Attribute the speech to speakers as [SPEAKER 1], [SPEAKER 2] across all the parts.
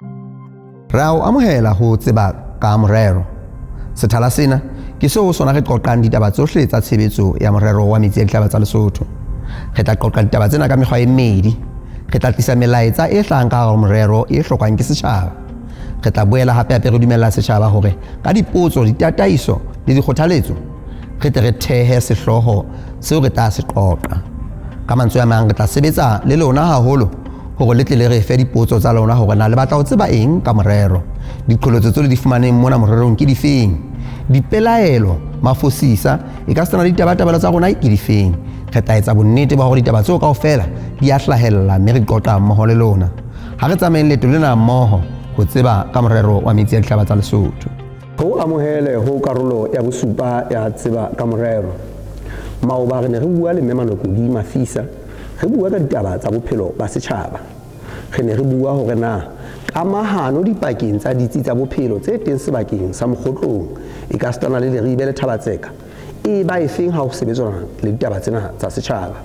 [SPEAKER 1] Re a o amohela ho Tseba-Ka Morero. Sethala sena ke seo ho sona re qoqang ditaba tsohle tsa tshebetso ya morero wa metsi a dihlaba tsa Lesotho. Re tla qoqa ditaba tsena ka mekgwa e mmedi. Re tla tlisa melaetsa e hlahang ka hara morero e hlokwang ke setjhaba. Re tla boela hape re dumella setjhaba hore ka dipotso, ditataiso le dikgothaletso re tle re thehe sehloho seo re tla se qoqa. Ka mantswe a mang re tla sebetsa le lona haholo hore le tle le re fe dipotso tsa lona hore na le batla ho tseba eng ka morero. Diqholotso tseo le di fumaneng mona morerong ke difeng? Dipelaelo, mafosisa e ka sena le ditabatabelo tsa rona ke difeng? Re tla etsa bonnete ba hore ditaba tseo kaofela di a hlahella mme re qoqa mmoho le lona. Ha re tsamayeng leeto lena mmoho ho tseba ka morero wa metsi a dihlaba tsa Lesotho.
[SPEAKER 2] Ho amohele ho karolo ya bosupa ya Tseba-Ka Morero. Maoba re ne re bua le mme Manokodi Mafisa, re bua ka ditaba tsa bophelo ba setjhaba. Re ne re bua hore na kamahano dipakeng tsa ditsi tsa bophelo tse teng sebakeng sa mokgotlong e ka stana le Leribe le Thabatseka e ba efeng ha ho sebetsana le ditaba tsena tsa setjhaba.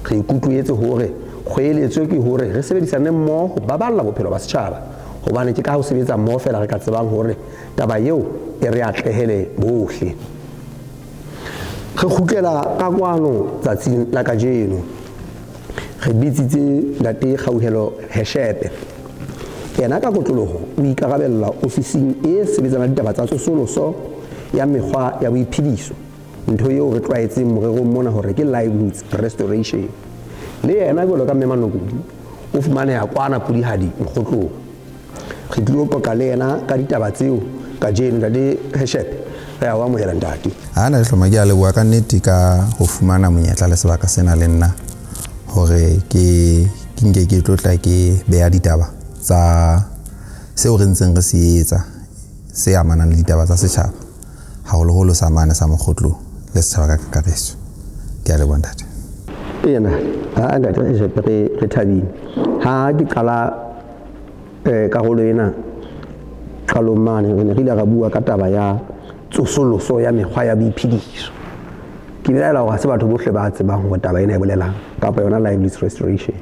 [SPEAKER 2] Re ikutlwetse hore kgoeletso ke hore re sebedisane mmoho ho baballa bophelo ba setjhaba, hobane ke ka ho sebetsa mmoho fela re ka tsebang hore taba eo e re atlehele bohle. Re kgutlela ka kwano tsatsing la kajeno. Re bitsitse Ntate Khauhelo Heshepe. Yena ka kotloloho o ikarabella ofising e sebetsana ditaba tsa tsosoloso ya mekgwa ya boiphediso, ntho eo re tlwaetseng morerong mona hore ke Livelihoods Restoration. Le yena jwalo ka mme Manokodi o fumaneha kwana Pudihadi mokgotlong. Re tlilo qoqa le yena ka ditaba tseo kajeno. Ntate Heshepe, re a o amohela ntate.
[SPEAKER 3] Ana hloma ke a leboha ka nnete ka ho fumana monyetla le sebaka sena le nna hore ke nke ke tlotla ke beha ditaba tsa seo re ntseng re se etsa se amanang le ditaba tsa setjhaba, haholoholo sa mane sa mokgotlo le setjhaba ka kakaretso. Ke a leboha ntate.
[SPEAKER 2] Ena ha Ntate Heshepe re thabile ha ke qala karolo ena qalong mane re ne re ile ra bua ka taba ya tsosoloso ya mekgwa ya boiphediso. Ke belaela hore ha se batho bohle ba tsebang hore taba ena e bolelang kapa yona Livelihoods Restoration.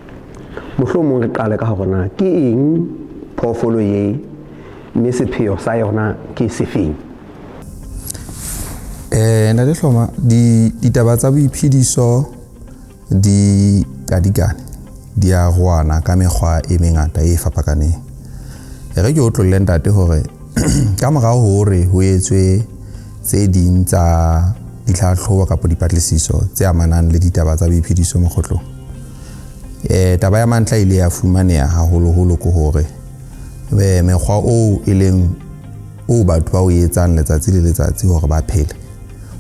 [SPEAKER 2] Mohlomong re qale ka hore na ke eng phoofolo ye, mme sepheo sa yona ke sefeng?
[SPEAKER 3] Nna le hloma ditaba tsa boiphediso di kadikane di a rwana ka mekgwa e mengata e fapakaneng. Re ke o tlolle ntate hore ka morao hore ho etswe tse ding tsa ditlhahlobo kapa dipatlisiso tse amanang le ditaba tsa boiphediso mokgotlong. Taba ya mantlha ile ya fumaneha haholoholo ko hore mekgwa o e leng o batho ba o etsang letsatsi le letsatsi hore ba phele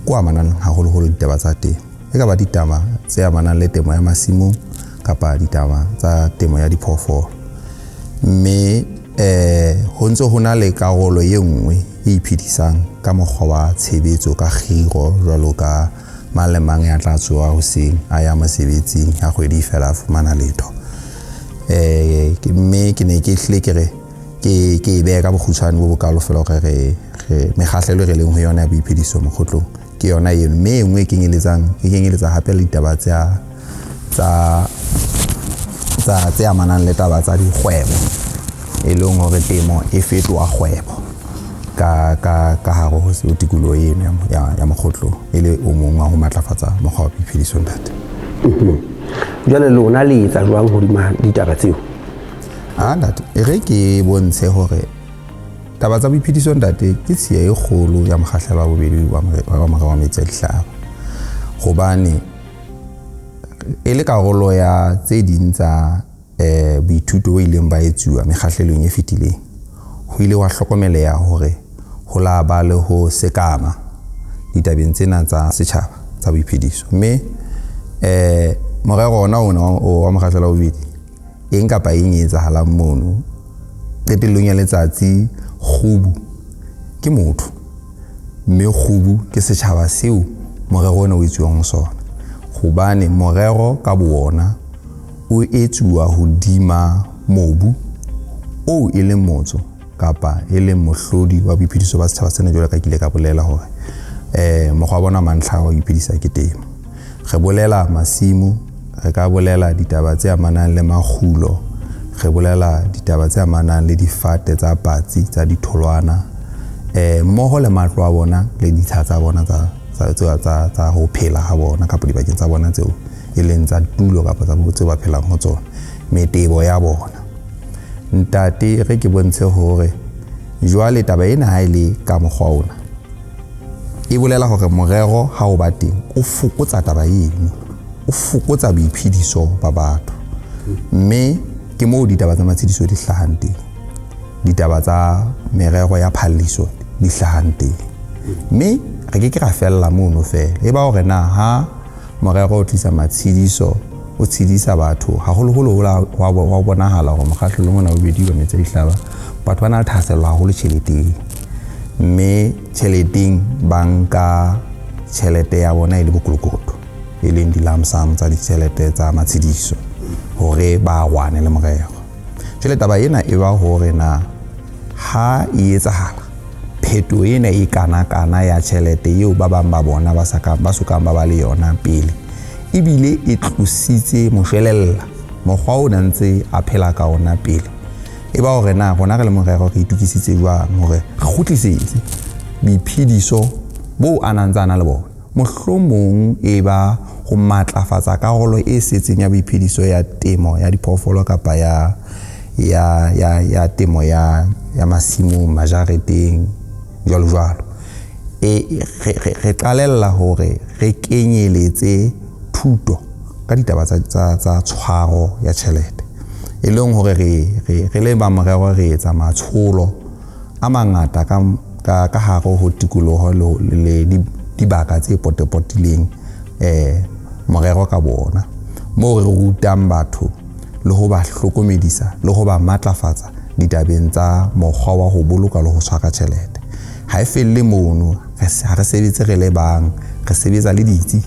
[SPEAKER 3] ko amanang haholoholo ditaba tsa temo. E ka ba ditaba tse amanang le temo ya masimo kapa ditaba tsa temo ya diphoofolo. Mme ho ntse ho na le karolo e nngwe e iphedisang ka mokgwa wa tshebetso ka kgiro, jwalo ka malemang ya tla tsoha hoseng a ya mosebetsing ha kgwedi fela a fumana letho. Mme ke ne ke hle ke re ke beha ka bokgutshwane bo bokalo fela hore re mekgahlelo re leng ho yona ya boiphediso mokgotlong ke yona eno, mme engwe e kenyeletsa hape le ditaba tse amanang le taba tsa dikgwebo, e leng hore temo e fetoha kgwebo ka hare ho tikoloho eno ya mokgotlo e le o mong wa ho matlafatsa mokgwa wa boiphediso ntate.
[SPEAKER 2] Jwale lona le etsa jwang hodima ditaba tseo?
[SPEAKER 3] Ntate e re ke bontshe hore taba tsa boiphediso ntate ke tshiya e kgolo ya mokgahlelo wa bobedi wa morero wa metsi a dihlaba, hobane e le karolo ya tse ding tsa boithuto bo ileng ba etsuwa mekgahlelong e fetileng. Ho ile wa hlokomeleha hore ho la ba le ho sekama ditabeng tsena tsa setjhaba tsa boiphediso, mme morero ona wa mokgahlelo wa bobedi eng kapa eng e etsahalang mono qetellong ya letsatsi kgubu ke motho, mme kgubu ke setjhaba seo morero ona o etsuwang ho sona, hobane morero ka bona o etsuwa hodima mobu o e leng motso kapa e leng mohlodi wa boiphediso ba setjhaba sena. Jwale ka kile ka bolela hore mokgwa bona mantlha wa iphedisa ke temo. Re bolela masimo, re ka bolela ditaba tse amanang le makgulo, re bolela ditaba tse amanang le difate tsa patsi tsa ditholwana mmoho le matlo a bona le ditsha tsa bona tsa ho phela ha bona kapa dibakeng tsa bona tseo e leng tsa tulo kapa tsa tseo ba phelang ho tsona metebo ya bona. Ntate re ke bontshe hore jwale taba ena ha ile ka mokgwa ona e bolela hore morero ha o ba teng o fokotsa taba eno, o fokotsa boiphediso ba batho, mme ke moo ditaba tsa matshediso di hlahang teng, ditaba tsa merero ya phalliso di hlahang teng. Mme re ke ra fella mono fela e ba hore na ha morero o tlisa matshediso o tshedisa batho haholoholo wa bonahala hore mokgatlo mona o bedi wa metsi dihlaba batho ba na le thahasello haholo tjheleteng, mme tjheleteng banka tjhelete ya bona e le bokolokoto e leng di-lump sum tsa ditjhelete tsa matshediso hore ba wane le morero. Jwale taba ena e ba hore na ha e etsahala pheto ena e kana ya tjhelete eo ba bang ba bona ba sokang ba ba le yona pele ebile e tlositse moshwelella mokgwa o ntse a phela ka ona pele, e ba hore na rona re le morero re itukisitse jwang hore re kgutlisetse boiphediso bo anantsana le bona, mohlomong e ba ho matlafatsa karolo e setseng ya boiphediso ya temo ya diphoofolo kapa ya temo ya masimo majareteng jwalo. Re qalella hore re kenyeletse thuto ka ditaba tsa tshwaro ya tjhelete e leng hore re le ba morero re etsa matsholo a mangata ka hare ho tikoloho le dibaka tse potepotileng morero ka bona moo re rutang batho le ho ba hlokomedisa le ho ba matlafatsa ditabeng tsa mokgwa wa ho boloka le ho tshwara tjhelete. Ha e felle mono ha re sebetse re le bang, re sebetsa le ditsi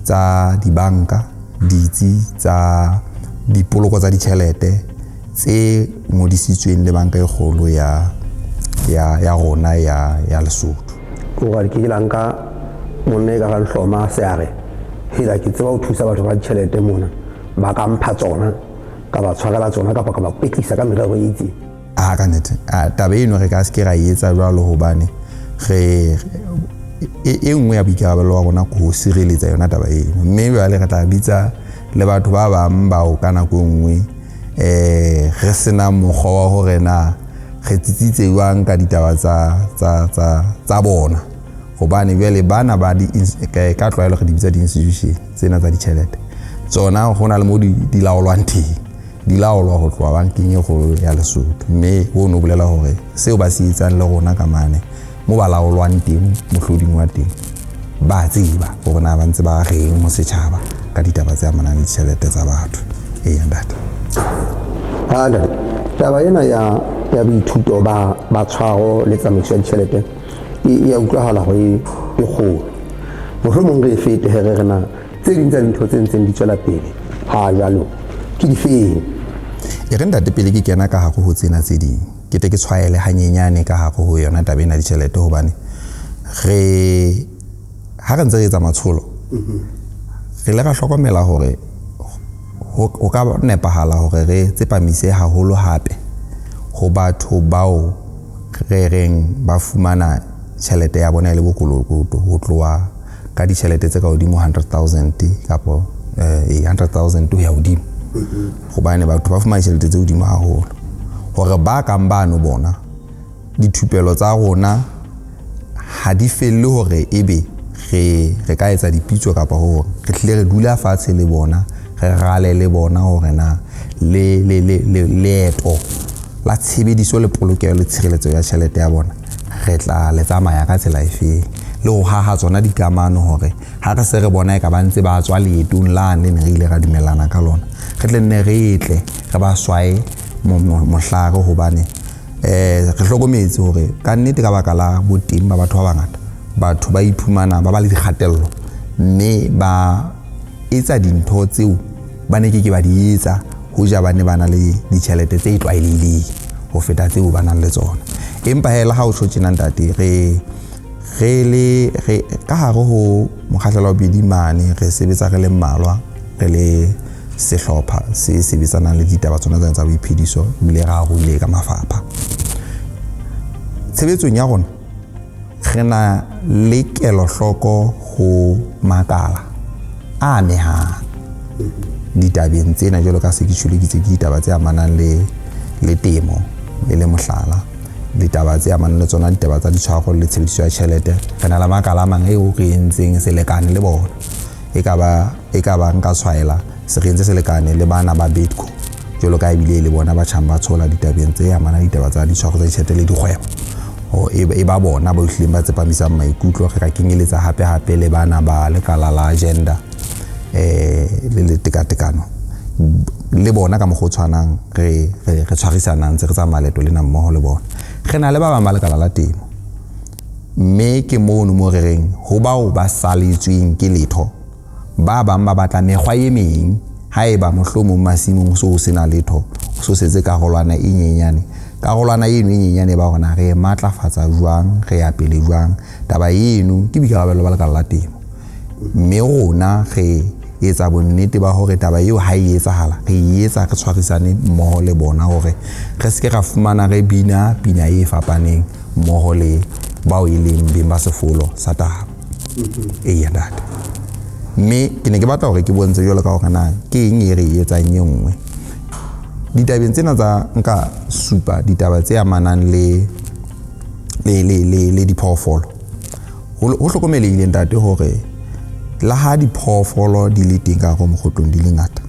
[SPEAKER 3] tsa dibanka, ditsi tsa dipoloko tsa ditjhelete tse ngodisitsweng le banka e kgolo ya rona ya Lesotho.
[SPEAKER 2] O ga ke la nka monne ka ga nhloma seare hela ke tseba ho thusa batho ba ditjhelete mona ba ka mpha tsona ka ba tshwarela tsona kapa ka ba kwetlisa ka merero e itseng.
[SPEAKER 3] Ka nnete taba eno re ka se ke ra etsa jwalo hobane e nngwe ya boikarabelo wa rona ko ho sireletsa yona taba eno, mme jwale re tla bitsa le batho ba bang bao ka nako nngwe re sena mokgwa wa hore na re tsitsitse jwang ka ditaba tsa bona hobane jwale bana ba ka tlwaelo re di bitsa di-institution tsena tsa ditjhelete tsona ho na le mo di laolwang teng, di laolwa ho tloha bankeng e kgolo ya Lesotho, mme ho no bolela hore seo ba se etsang le rona ka mane mo ba laolwang teng mohloding wa teng ba tseba hore na ba ntse ba reng mo setjhaba ka ditaba tse amanang le ditjhelete tsa batho. Ntate
[SPEAKER 2] taba ena ya boithuto ba tshwaro le tsamaiso ya ditjhelete e utlwahala hore e kgolo, mohlomong re fete here rena tse ding tsa dintho tse ntseng di tswela pele ha jwalo ke di feng.
[SPEAKER 3] Re ntate pele ke kena ka hare ho tsena tse ding ke te ke tshwaele hanyenyane ka hare ho yona taba ena ditjhelete hobane ha re ntse re etsa matsholo re le ra hlokomela hore ho ka nepahala hore re tsepamise haholo hape ho batho bao re reng ba fumana tjhelete ya bona le bokolokoto ho tloha ka ditjhelete tse ka hodimo 100,000 kapo 100,000 to ya hodimo hobane batho ba fumana tjhelete tse hodimo haholo hore ba kang bano bona dithupelo tsa rona ha di felle hore ebe re ka etsa dipitso kapa hore re hle re dula fatshe le bona re rale le bona hore na leeto la tshebediso le polokeho le tshireletso ya tjhelete ya bona re tla le tsamaya ka tsela efe le ho haha tsona dikamano hore ha re se re bona ka ba ntse ba tswa leetong lane ne re ile ra dumellana ka lona re tle nne re tle re ba swae mohlare hobane re hlokometse hore ka nnete ka baka la boteng ba batho ba bangata batho ba iphumana ba le dikgatello mme ba etsa dintho tseo ba ne ke ba di etsa ho ja ba ne bana le ditjhelete tse tlwaelehileng ho feta tseo ba nang le tsona. Empa hela ha o tshotjena ntate re ka hare ho mokgahlelo wa bedi mane re sebetsa re le mmalwa re le sehlopha se sebetsanang le ditaba tsona tsa boiphediso ebile ra arolile ka mafapha. Tshebetsong ya rona re na le kelohloko ho makala a mehang ditabeng tsena jwalo ka se ke tshwele ke ditaba tse amanang le temo le mohlala, ditaba tse amanang le tsona ditaba tsa ditshwaro le tshebediso ya tjhelete. Re na le makala a mang eo re entseng selekane le bona, e ka ba nka tshwaela se re entse selekane le bana ba Betco jwalo ka ebile le bona ba tjhang ba tshola ditabeng tse amanang le ditaba tsa ditshwaro tsa tjhelete le dikgwebo. E ba bona ba hlileng ba tsepamisang maikutlo. Re ka kenyeletsa hape le bana ba lekala la agenda le tekatekano le bona ka mokgwa o tshwanang re tshwarisanang ntse re tsamaya leeto lena mmoho le bona. Re na le ba bang ba lekala la temo, mme ke mono mo re reng ho bao ba saletsweng ke letho ba bang ba batla mekgwa e meng haeba mohlomong masimong so sena letho so setse karolwana e nyenyane. Karolwana eno e nyenyane ba rona re matlafatsa jwang, re ya pele jwang. Taba eno ke boikarabelo ba lekala la temo, mme rona re etsa bonnete ba hore taba eo ha e etsahala re etsa re tshwarisane mmoho le bona hore re se ke ra fumana re pina e fapaneng mmoho le bao e leng beng ba sefolo sa taba. Eya data. Mme ke ne ke batla hore ke bontshe jwalo ka hore na ke eng e re etsang e nngwe. Ditabeng tsena tsa nka supa ditaba tse amanang le diphoofolo. Ho hlokomelehile ntate hore la ha diphoofolo di le teng ka go mogotlong di le ngata,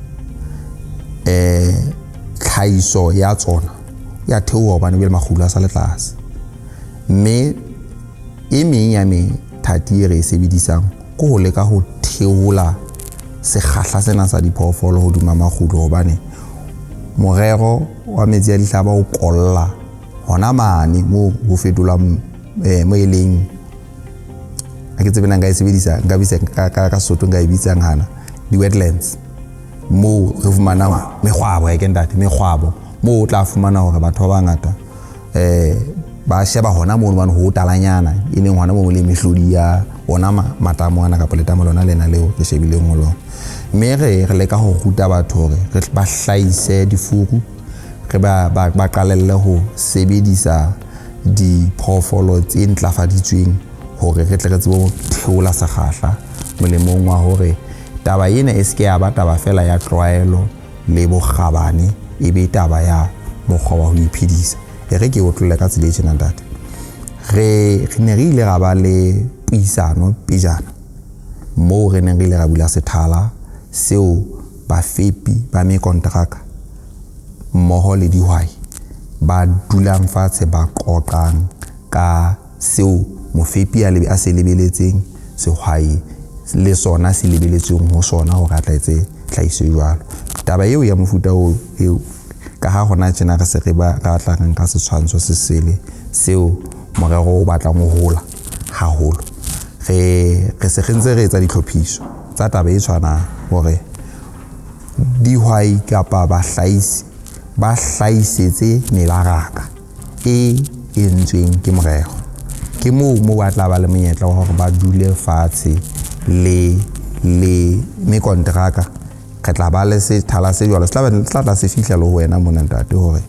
[SPEAKER 3] tlhahiso ya tsona ya theoha hobane le makgulo a sa le tlase, mme e meng ya methati e re e sebedisang ko ho leka ho theola sekgahla sena sa diphoofolo hodima makgulo hobane morero wa metsi a dihlaba o kolla hona mane mo ho fetola mo e leng a ke tsebena nka e sebedisa nka bisa ka Sotho nka e bitsang hana di-wetlands mo re fumana mekgwabo ya kentate mekgwabo mo o tla fumana hore batho ba bangata ba sheba hona mo bana ho talanyana e leng hona mo le mehlodi ya ona matamo ana ka letamo lona lena leo le shebileng ho lona. Mme re leka ho ruta batho hore re ba hlahise difuru, re ba qalelle ho sebedisa diphoofolo tse ntlafaditsweng hore re tle re tsebe ho theola sekgahla molemong wa hore taba ena e se ke ya ba taba fela ya tlwaelo le bokgabane, e be taba ya mokgwa wa ho iphedisa. Re ke o tlolela ka tsela e tjena ntate. Re ne re ile ra ba le puisano pejana moo re neng re ile ra bula sethala seo bafepi ba mekonteraka mmoho le dihwai ba dulang fatshe ba qoqang ka seo mofepi a se lebeletseng sehwai le sona se lebeletseng ho sona ho ratlaetse tlhahiso jwalo. Taba eo ya mofuta eo ka ha hona tjena re se re ba ratlang ka setshwantsho se sele seo morero o batlang ho hola haholo. Re se ntse re etsa ditlhophiso tsa taba e tshwanang hore dihwai kapa bahlahisi ba hlahisetse mebaraka e entsweng ke morero. Ke moo ba tla ba le monyetla wa hore ba dule fatshe le mekonteraka. Re tla ba le sethala se jwalo se tla se fihla le ho wena mona ntate hore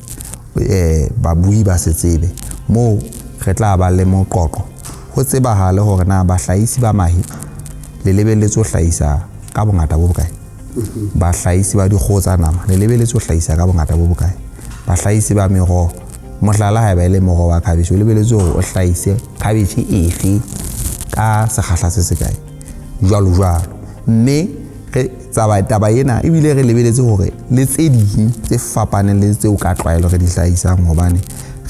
[SPEAKER 3] babui ba se tsebe moo re tla ba le moqoqo ho tsebahale hore na bahlahisi ba mahe le lebeletse ho hlahisa ka bongata bo bokae, bahlahisi ba dikgoho tsa nama le lebeletse ho hlahisa ka bongata bo bokae, bahlahisi ba meroho mohlala ha ba le moroho wa khabetjhe o lebeletse hore o hlahise khabetjhe efe ka sekgahla se se kae jwalo. Mme taba ena ebile re lebeletse hore le tse ding tse fapaneng le tseo ka tlwaelo re di hlahisang hobane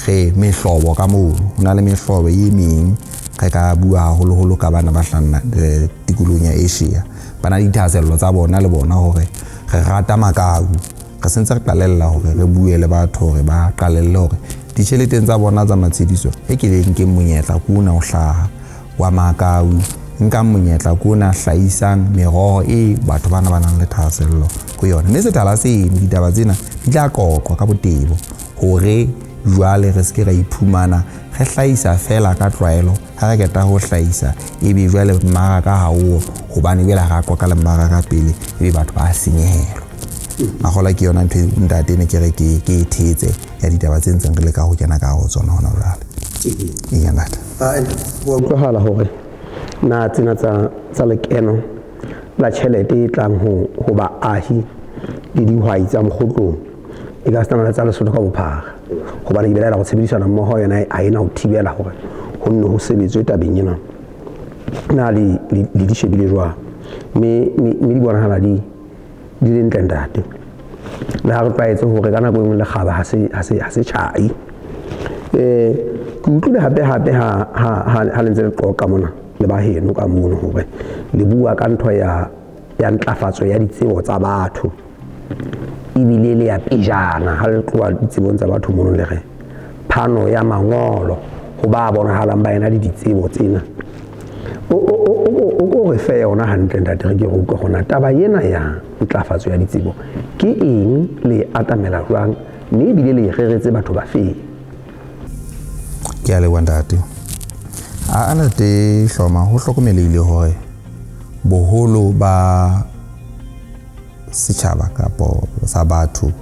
[SPEAKER 3] re mehlobo ka moo hona le mehlobo e meng re ka bua haholoholo ka bana ba hlanna tikolong ya Asia bana dithasello tsa bona le bona hore re rata makau. Re sentse re qalella hore re bue le batho hore ba qalelle hore ditjheleteng tsa bona tsa matshediso e ke leng ke monyetla kuna o hlaha wa makau, nka monyetla kuna hlahisang meroho e batho bana ba nang le thasello ho yona. Mme sethala se ditaba tsena di tla qoqwa ka botebo hore jwale re se ra iphumana re hlahisa fela ka tlwaelo ha re keta ho hlahisa ebe jwale mmaraka ha o hobane jwale ha ra qoqa le mmaraka pele ebe batho ba senyehelwa. a gola ke yona ntho ntate ne ke re ke thetse ya ditaba tse ntseng re le ka go kena ka go tsona hona jwale e ya ntate
[SPEAKER 2] wa utlwahala hore na tsena tsa lekeno la tjhelete e tlang ho baahi le dihwai tsa mokgotlong e ka stana tsa Lesotho ka bophara hobane ke belaela go tshebedisana mmoho yona ha ena ho thibela hore ho nne ho sebetswe tabeng ena na le di shebile jwang me di bonahala di le ntle ntate le ha re tlwaetse hore ka nako e nngwe le kgaba ha se tjhai ke utlwile hape ha le ntse le qoqa mona le ba heno ka mono hore le bua ka ntho ya ntlafatso ya ditsebo tsa batho ebile le ya pejana ha le tloa ditsebong tsa batho mono le re phano ya mangolo ho ba bonahalang ba ena le ditsebo tsena o re fe yona hantle ntate re ke go utlwa gona taba ena ya ntlafatso ya ditsebo ke eng le atamela jwang mme ebile le ikgeretse batho ba feng
[SPEAKER 3] ke a le ntate a nate hloma ho hlokomelehile hore boholo ba setjhaba kapo sa batho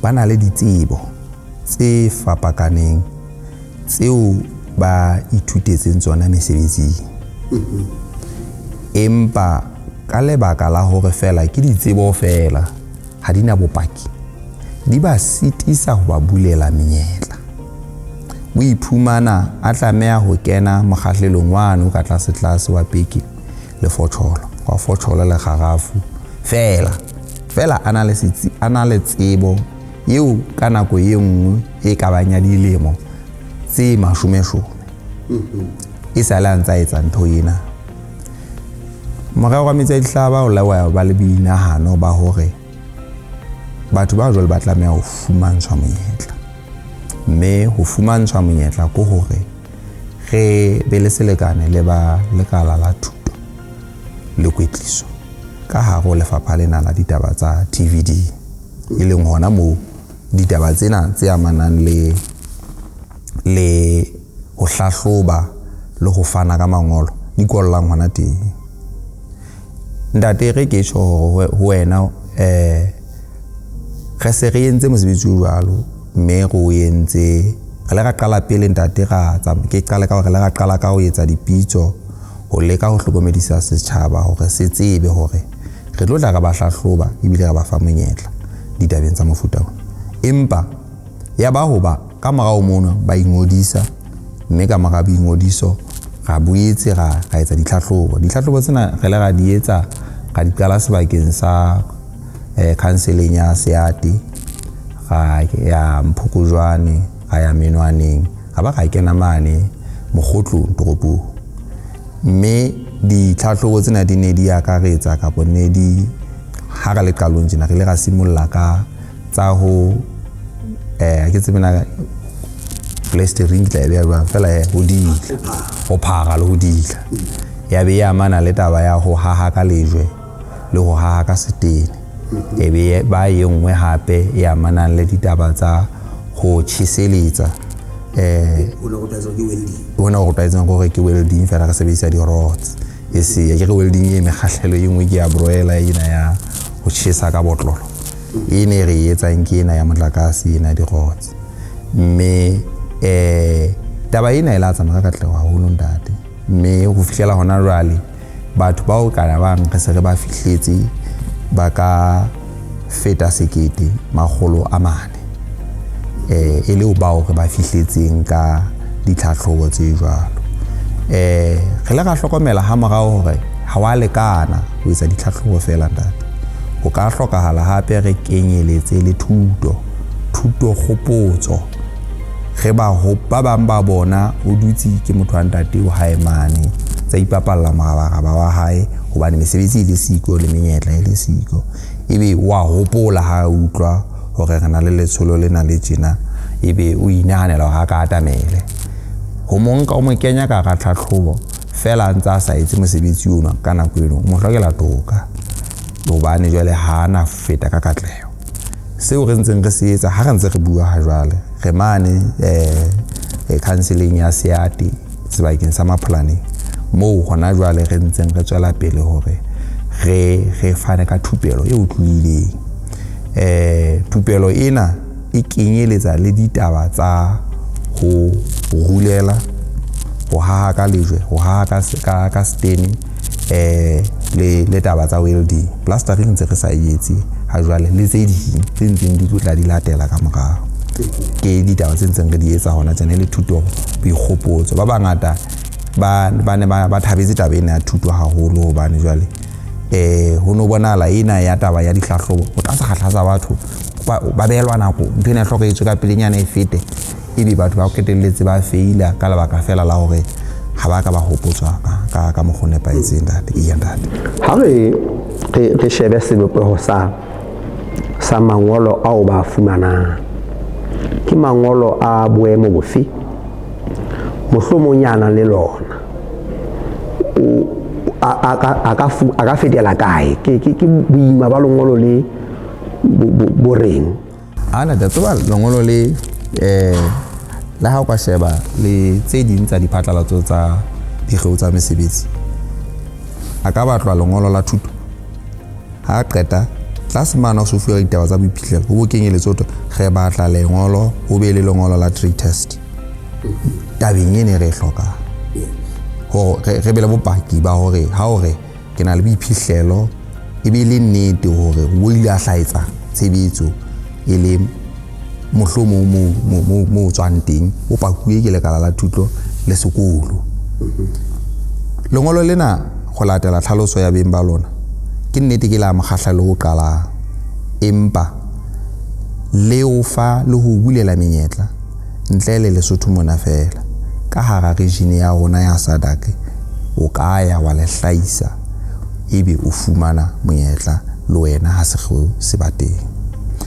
[SPEAKER 3] ba na le ditsebo tse fapakaneng tseo ba ithutetseng tsona mesebetsing empa ka lebaka la hore fela ke ditsebo fela ha di na bopaki di ba sitisa ho ba bulela menyetla o iphumana a tlameha ho kena mokgahlelong wane ka tlase wa peki le fotsholo wa fotsholo le garafu fela ana le tsebo eo ka nako e nngwe e ka banya dilemo tse 10 e sa la ntsa etsa ntho ena morao wa metsi a dihlaba o la wa ba le binahano ba hore batho ba jwale ba tlameha ho fumantshwa monyetla mme ho fumantshwa monyetla ko hore re be le selekane le ba lekala la thuto le kwetliso ka haro lefapha lena la ditaba tsa TVD e leng hona moo ditaba tsena tse amanang le ho hlahloba le ho fana ka mangolo di kollang hona teng ntate re ke tjho ho wena re se re entse mosebetsi o jwalo mme go entse re le ga qala pele ntate ke qala ka hore le ga qala ka ho etsa dipitso ho leka ho hlokomedisa setjhaba hore se tsebe hore re tlo tla ka ba hlahloba ebile ga ba fa monyetla ditabeng tsa mofuta ona empa ya ba hoba ka morao mona ba ingodisa mme ka mora boingodiso ga boetse ga etsa ditlhahlobo tsena re le ga di etsa ga di qala sebakeng sa counseling ya Seate ga ya Mphokojwane ga ya Menwaneng ga ba ga kena mane Mokgotlong toropong mme ditlhahlobo tsena di ne di akaretsa kapo ne di ha ga le qalong tsena re le ga simolla ka tsa ho ke tsebena plastering tla be ba fela ho dila ho phara le ho dila ya be ya mana le taba ya ho haha ka lejwe le ho haha ka setene e be ba yengwe hape ya mana le ditaba tsa ho tshiseletsa ona go taetsang gore ke welding fela ka sebedisa di rods e se ya ke welding e mekgahlelo e nngwe ke ya broiler ena ya ho tshisa ka botlolo e ne re etsa nkena ya motlakase ena di rods mme taba ena e la tsamaya ka tlewa haholo ntate mme go fihlela hona jwale batho ba o kana ba re se re ba fihletse ba ka feta 1,400 e le o ba o re ba fihletseng ka ditlhahlobo tse jwalo re le ga hlokomela ha morao hore ha wa lekana ho etsa ditlhahlobo fela ntate o ka hlokahala hape re kenyeletse le thuto kgopotso ge ba bang ba bona o dutse ke motho wa ntate o hae mane tsa ipapalla magaba wa hae hobane mesebetsi e le siko le menyetla e le siko ebe wa hopola ha utlwa hore re na le letsholo lena le tjena ebe o inahanela ha ka atamele ho monka o mo kenya ka ga tlhahlobo fela ntsa sa etse mosebetsi ona ka nako eno mo hlokela toka hobane jwale ha na feta ka katleho seo re ntseng re se etsa ha re ntse re bua ha jwale re mane counseling ya Seate sebakeng sa maplanning moo hona jwale re ntseng re tswela pele hore re fane ka thupelo e utlwileng Pupelo ena e kenyeletsa le ditaba tsa ho rulela, ho haha ka lejwe, ho haha ka stene, le taba tsa welding. Plastering ntse re sa etse ha jwale, le tse ding tse ntseng di tla di latela ka morao. Ke ditaba tse ntseng re di etsa hona tsena le thuto boikgopotso. Ba bangata ba ne ba thabetse taba ena ya thuto haholo hobane jwale ho no bonahala ena ya taba ya dihlahlobo o tla sa kgahlasa batho ba behelwa nako ntho ena hloka etswe ka pelenyana e fete, ebe batho ba qetelletse ba feila ka lebaka fela la hore ha ba ka ba hopotswa ka mokgwa o nepahetseng ntate.
[SPEAKER 2] Ha re shebe sebopeho sa mangolo ao ba fumanang, ke mangolo a boemo bofe mohlomonyana le lona a ka fetela kae, ke boima ba lengolo le boreng?
[SPEAKER 3] Ana tseba lengolo le la ha o ka sheba le tse ding tsa diphatlalatso tsa dikgeo tsa mesebetsi, a ka batlwa lengolo la thuto. Ha qeta tlase mana o se fuwa ditaba tsa boiphihlelo ho bo kenyeletsa re batla lengolo ho be le lengolo la trade test. Tabeng ene re hloka re be le bopaki ba hore ha hore ke na le boiphihlelo e be le nnete hore o ile a hlaetsa tshebetso e le mohlomong mo tswang teng o pakuwe ke lekala la thuto le sekolo. Lengolo lena go latela tlhaloso ya beng ba lona ke nnete ke la mokgahla le ho qala, empa le o fa le ho bulela menyetla ntle le Lesotho mona fela ka hara region ya rona ya SADC o ka ya wa le hlaisa ebe o fumana monyetla le wena ha se bateng.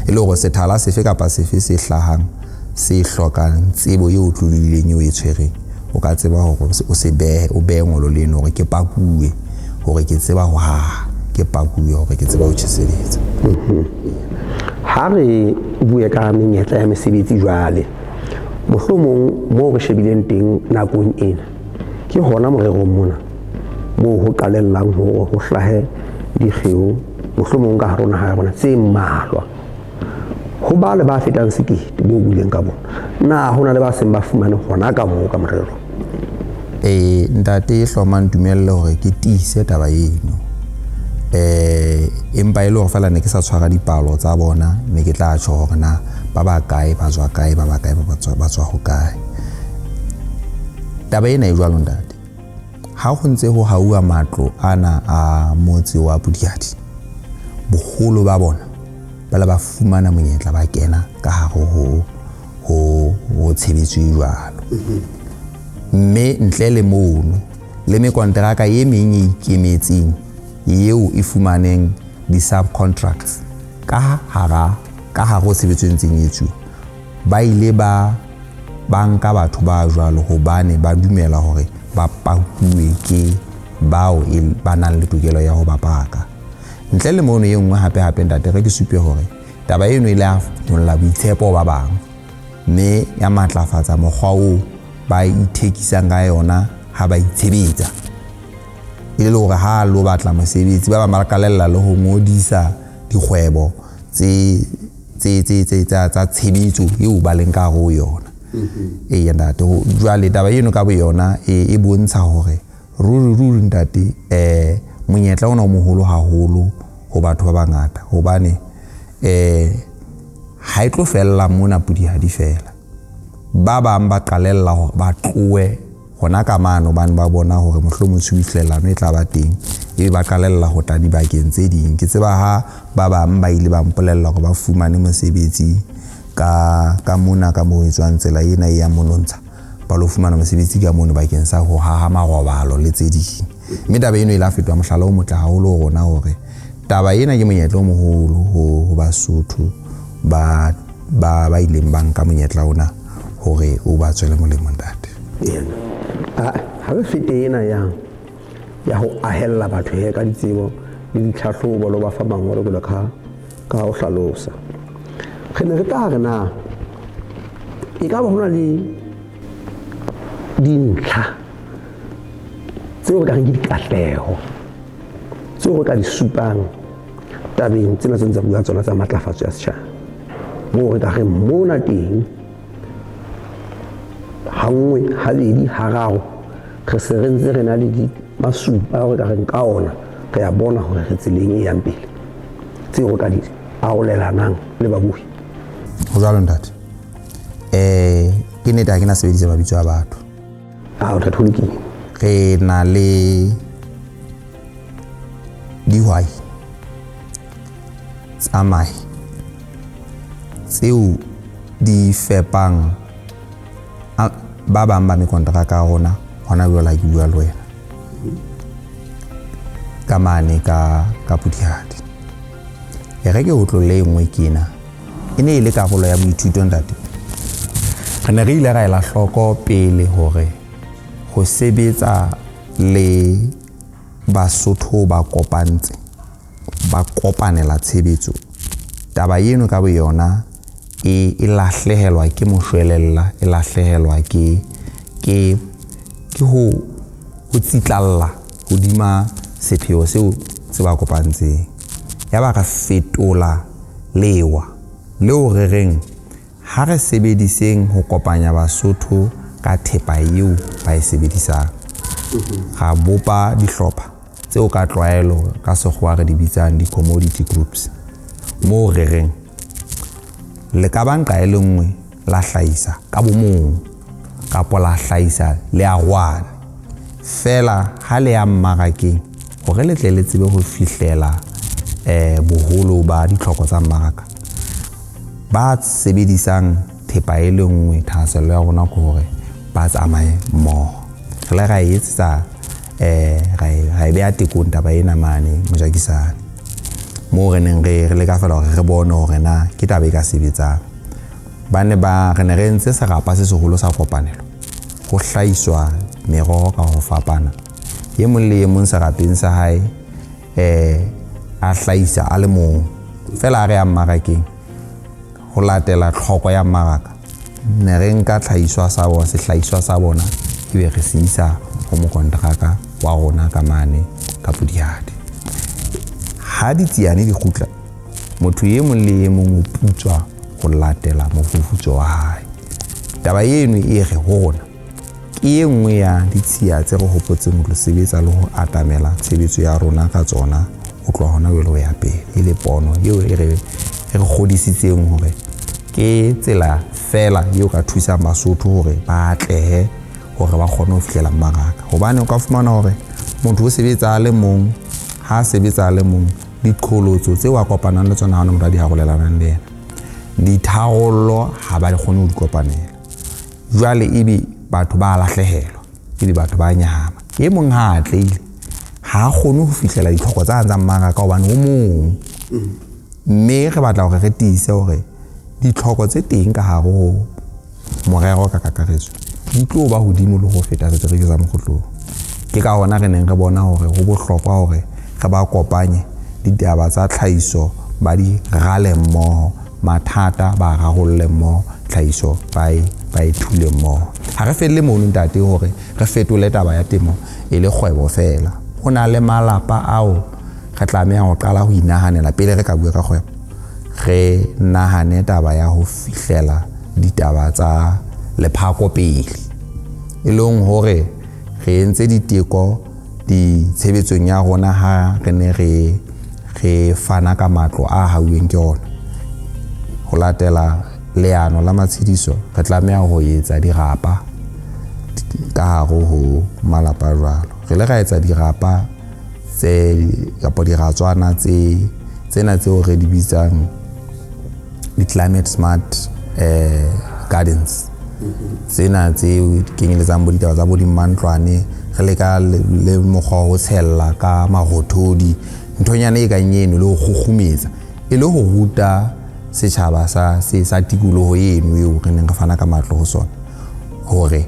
[SPEAKER 3] E le hore sethala sefe kapa sefe se hlahang se hlokang tsebo eo tlolileng eo e tshwereng, o ka tseba hore o behe ngolo leno hore ke pakuwe hore ke tseba ho haha, ke pakuwe hore ke tseba ho tjheseletsa.
[SPEAKER 2] Ha re bue ka menyetla ya mesebetsi jwale, mohlomong moo re shebileng teng nakong ena ke hona morerong mona moo ho qalellang hore ho hlahe dikgeo mohlomong ka hare naha ya rona tse mmalwa. Ho ba le ba fetang sekete bo buleng ka bona, na hona le ba seng ba fumane hona ka moo ka morero?
[SPEAKER 3] Ntate hlomang dumelle hore ke tiise taba eno, empa e le hore fela ne ke sa tshwara dipalo tsa bona, ne ke tla tjho hore na ba ba kae ba tswa kae, ba ba kae ba tswa ho kae. Taba ena e jwalo ntate, ha ho ntse ho hauwa matlo ana a motse wa Bodiadi, boholo ba bona ba la ba fumana monyetla ba kena ka hare ho tshebetso e jwalo. Mme ntle le mono le mekonteraka e meng e ikemetseng eo e fumaneng di-subcontracts ka hara ho tshebetso ntseng etsuwa, ba ile ba nka batho ba jwalo hobane ba dumela hore ba pakuwe ke bao ba nang le tokelo ya ho ba paka. Ntle le mono e nngwe hape ntate re ke supe hore taba eno ile ya nyolla boitshepo ba bang, mme ya matlafatsa mokgwa o ba ithekisang ka yona ha ba itshebetsa. E le hore ha lo batla mosebetsi ba ba qalella le ho ngodisa dikgwebo tsa tshebetso eo ba leng ka ho yona. Ntate jwale taba eno ka bo yona e bontsha hore ruri ntate monyetla ona o moholo haholo ho batho ba bangata hobane ha e tlo fella mona Bodiadi fela, ba bang ba qalella hore ba tlowe hona ka mano ba bona hore mohlomong tshuihlelano e tla ba teng, ebe ba qalella ho tla dibakeng tse ding. Ke tseba ha ba bang ba ile ba mpolella hore ba fumane mosebetsi ka mona ka moo etswang tsela ena ya monontsha, ba lo fumana mosebetsi ka mono bakeng sa ho haha marobalo le tse ding. Mme taba eno e la fetwa mohlala o motle haholo ho rona hore taba ena ke monyetla o moholo ho Basotho ba ileng ba nka monyetla ona hore o ba tswele molemo ntate.
[SPEAKER 2] Ha re fete ena ya ho ahella batho ka ditsebo le ditlhahlobo lo ba fa mangolo jwalo ka ho hlalosa, re ne re tla re na e ka ba hona le dintlha tseo re ka reng ke dikatleho tseo re ka di supang tabeng tsena tse ntse bua tsona tsa matlafatso ya setjhaba moo re ka re mona teng hangwe habedi hararo re se re ntse re na le masupa re ka reng ka ona re ya bona hore re tseleng e yang pele tseo re ka di arolelanang le babui.
[SPEAKER 3] Ho jwalo ntate ke nnete ha ke na sebedisa mabitso a batho
[SPEAKER 2] o tla tholokile
[SPEAKER 3] re na le dihwai tsamai tseo di fepang ba bang ba mekontraka ya rona hona jwale ke bua le wena ka mane ka Pudihadi e re ke ho tlolle engwe kena e ne ile karolo ya boithuto ntate re ne re ile ra ela hloko pele hore ho sebetsa le Basotho ba kopantse ba kopanela tshebetso taba eno ka boyona e lahlehelwa ke moshwelella e lahlehelwa ke ho tsitlalla hodima sepheo seo se ba kopantseng ya ba ka fetola lewa leo re reng ha re sebediseng ho kopanya Basotho ka thepa eo ba e sebedisang ga bopa dihlopha tseo ka tlwaelo ka sekgowa re di bitsang di-commodity groups moo re reng le ka banka e lengwe la hlahisa ka bomong kapo la hlahisa le arwane fela ha le ya mmarakeng hore le tle le tsebe ho fihlela boholo ba ditlhoko tsa mmaraka ba sebedisang thepa e lengwe thahaselo ya rona ke hore ba tsamaye mmoho re le ra etsetsa ra beha tekong taba ena mane Mojakisane moo re neng re le ka fela hore re bone hore na ke taba e ka sebetsang ba ne ba re ne re ntse serapa se seholo sa kopanelo ho hlahiswa meroho ka ho fapana ye mong le ye mong serapeng sa hae a hlahisa a le mong fela re ya mmarakeng ho latela tlhoko ya mmaraka ne re nka tlhahiswa sa bona sehlahiswa sa bona ebe re se isa ho mokontraka wa rona ka mane ka Pudihadi ha ditsiane di khutla motho ye mong le ye mong o putswa ho latela mofufutso wa hae taba eno e re hona ke e nngwe ya ditshia tse re hopotseng ho sebetsa le ho atamela tshebetso ya rona ka tsona ho tloha hona jwale ho ya pele e le pono eo e re kgodisitseng hore ke tsela fela eo ka thusa Basotho hore ba atlehe hore ba kgone ho fihlela mmaraka hobane o ka fumana hore motho o sebetsa le mong ha sebetsa le mong diqholotso tse wa kopanang le tsona ha motho a di harolelanang le yena ditharollo ha ba di kgone ho di kopanela jwale ebe batho ba lahlehelwa ebe batho ba nyahama e mong ha atleile ha kgone ho fihlela ditlhoko tsa mmaraka hobane o mong mme re batla hore re tiise hore ditlhoko tse teng ka hare ho morero ka kakaretso di tlo ba hodimo le ho feta tse re tsa mokgotlong ke ka hona re neng re bona hore ho bohlokwa hore re ba kopanye ditaba tsa tlhahiso ba di rale mmoho mathata ba rarolle mmoho tlhahiso ba e thule mmoho ha re felle mono ntate hore re fetole taba ya temo e le kgwebo fela ho na le malapa ao re tlameha ho qala ho inahanela pele re ka bua ka kgwebo re nahane taba ya ho fihlela ditaba tsa lephako pele e leng hore re entse diteko ditshebetsong ya rona ha re ne re fana ka matlo a hauweng ke ona ho latela leano la matshediso re tlameha ho etsa dirapa ka hare ho malapa jwalo re le ra etsa dirapa tse kapo diratswana tsena tseo re di bitsang di-climate smart gardens tsena tseo di kenyeletsang bo ditaba tsa bo dimantlwane re leka le mokgwa ho tshella ka marothodi nthonyana e kang eno le ho kgukgumetsa e le ho ruta setjhaba sa tikoloho eno eo re neng re fana ka matlo ho sona hore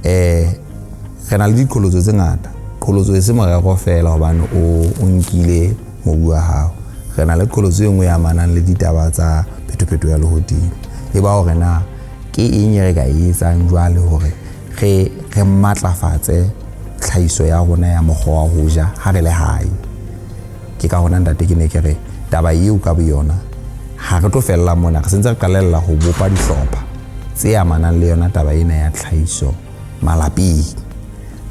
[SPEAKER 3] re na le diqholotso tse ngata qholotso e se morero fela hobane o nkile mobu wa hao re na le qholotso e nngwe ya manang le ditaba tsa phetophetoho ya lehodimo e ba hore na ke eng re ka etsang jwale hore re matlafatse tlhahiso ya rona ya mokgwa wa ho ja ha re le hae ke ka hona ntate ke ne ke re taba eo ka boyona ha re tlo fella mona re sentse re qalella ho bopa dihlopha tse amanang le yona taba ena ya tlhahiso malapeng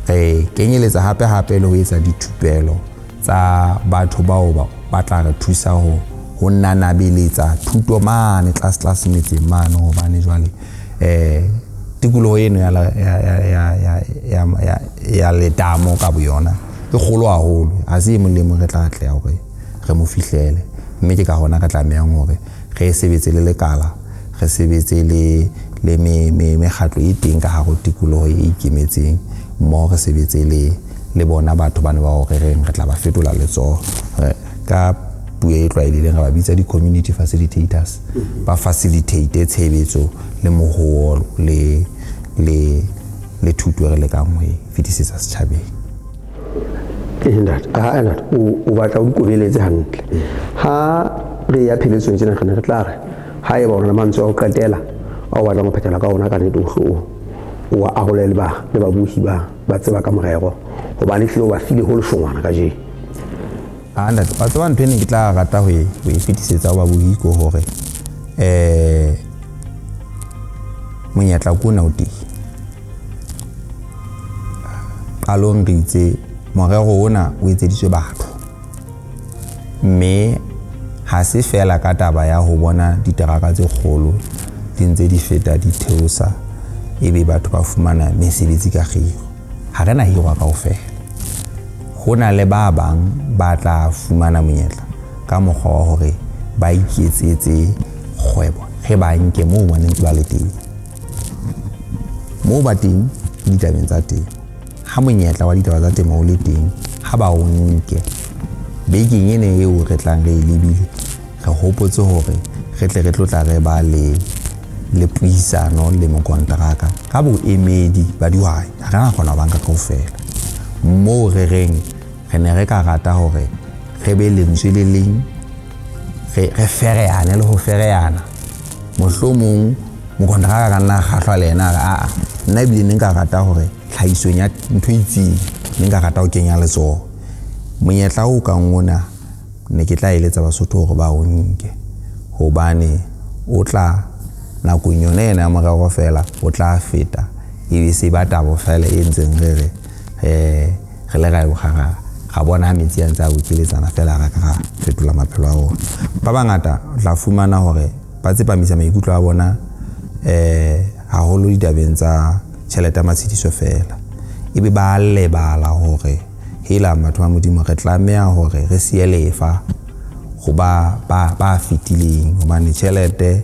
[SPEAKER 3] re kenyeletsa hape le ho etsa dithupelo tsa batho bao ba tla re thusa ho nanabeletsa thuto mane class metseng mane hobane jwale tikoloho eno ya letamo ka boyona e kgolo haholo ha se molemo re tla tla hore re mo fihlele mme ke ka hona ka tlamehang hore re sebetse le lekala re sebetse le mekgatlo e teng ka hare tikoloho e ikemetseng mo re sebetse le bona batho bana ba hore re tla ba fetola letsoho ka puo e tlwaelileng re ba bitsa di-community facilitators ba facilitate tshebetso le moruo le thuto re le ka mo e fetisetsa setjhabeng
[SPEAKER 2] o batla o dikobeletse hantle ha re ya pheletsong tsena re tla re ha e bona mantswe a o qetela a o batla go phethela ka ona ka nnete o a arole le ba buhi ba tseba ka morero hobane hle o ba file ho leshongwana ka je
[SPEAKER 3] ba tseba ntho ene ke tla rata ho e fetisetsa ba buhi ko hore monyetla ko na o teng qalong re itse morero ona o etseditswe batho mme ha se fela ka taba ya ho bona diteraka tse kgolo di ntse di feta di theosa ebe batho ba fumana mesebetsi ka kgiro ha rena hirwa kaofela hona le ba bang ba tla fumana monyetla ka mokgwa wa hore ba iketsetse kgwebo ge ba nke moo maneng ba le teng moo ba teng ditabeng tsa teng ha monyetla wa ditaba tsa temo o le teng ha ba o nke bekeng ene eo re tlang re lebile re hopotse hore re tle re tlotla re ba le puisano le mokontraka ka boemedi ba dihwai ha rena kgona banka kaofela moo re reng re ne re ka rata hore re be lentswe le leng re fereane le ho fereana mohlomong mokontraka ka nna kgahlwa le ena a nna ebile ne nka rata hore tlhahisong ya ntho itseng ne nka rata ho kenya letsoho monyetla o ka ngona ne ke tla eletsa Basotho hore ba o nke hobane o tla nakong yona ena ya morero fela o tla feta ebe se ba tabo fela e ntseng re le ga bona metsi a ntse a bokeletsana fela ra ka fetola maphelo a bona ba bangata tla fumana hore ba tsepamisa maikutlo a bona haholo ditabeng tsa tjhelete matshediso fela ebe ba lebala hore hela batho ba modimo re tlameha hore re sie lefa go ba fitileng hobane tjhelete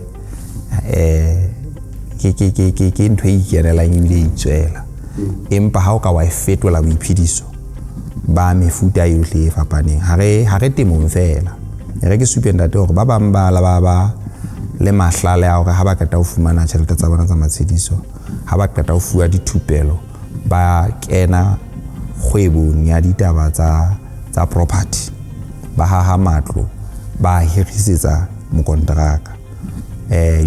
[SPEAKER 3] ke ntho e ikerelang ebile e tswela empa ha o ka wa e fetola boiphediso ba mefuta yohle e fapaneng ha re temong fela re ke supendate hore ba bang ba le mahlale a hore ha ba keta ho fumana tjhelete tsa bona tsa matshediso ha ba keta ho fuwa dithupelo ba kena kgwebong ya ditaba tsa property ba haha matlo ba hirisetsa mokontraka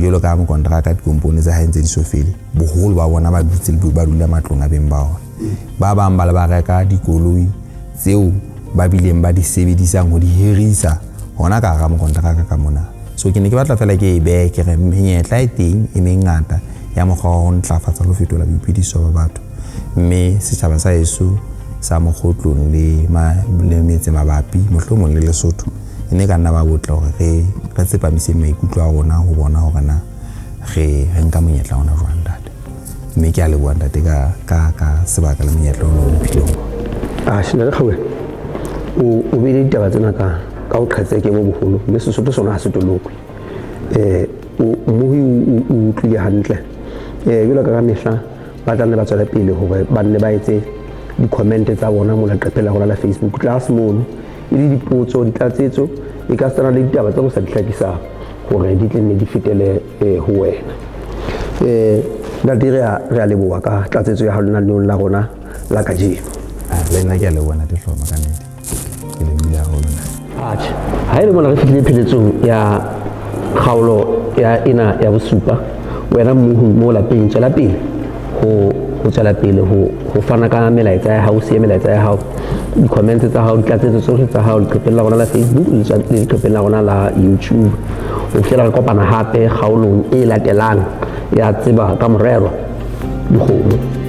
[SPEAKER 3] jolo ka mokontraka dikompone tsa hae ntse di sofele boholo ba bona ba dutse le ba dula matlong a beng ba ona ba bang ba le ba reka dikoloi tseo ba bileng ba di sebedisang ho di hirisa hona ka ga mokontraka ka mona so ke ne ke batla fela ke e beke re menyetla e teng e mengata ya mokgwa ho ntlafatsa lo fetola boiphediso ba batho mme setjhaba sa heso sa mokgotlong le metse mabapi mohlomong le Lesotho ene ka nna ba botla hore re tsepamise maikutlo a rona ho bona hore na re nka monyetla ona jwang data mme ke a le bua ntate ka sebaka le monyetla ona o philong
[SPEAKER 2] shina le Khauhelo o be le ditaba tsena ka o qhatseke mo boholo mme Sesotho sona ha se tolokwe o tlile hantle jwalo ka mehla ba tla nne ba tswela pele hore ba nne ba etse di-comment tsa bona mo la qepela go la Facebook class mono e le dipotso ditlatsetso e ka tsana le ditaba tsa go sa dihlakisa hore di tle ne di fetele ho wena la dire re a leboha ka tlatsetso ya halona le la rona la ka je
[SPEAKER 3] le nna ke a le bona te hloma ka nnete ke le bila ho lona
[SPEAKER 2] ha ile mona re fitlile pheletsong ya kgaolo ya ena ya bosupa wena mo lapeng tswela pele ho tswela pele ho fana ka melaetsa ya hao se melaetsa ya hao di-comment tsa hao, ditlatsetso tsohle tsa hao leqepheng la rona la Facebook le leqepheng la rona la YouTube. Ho fihlela re kopana hape kgaolong e latelang ya Tseba-Ka Morero dikgomo.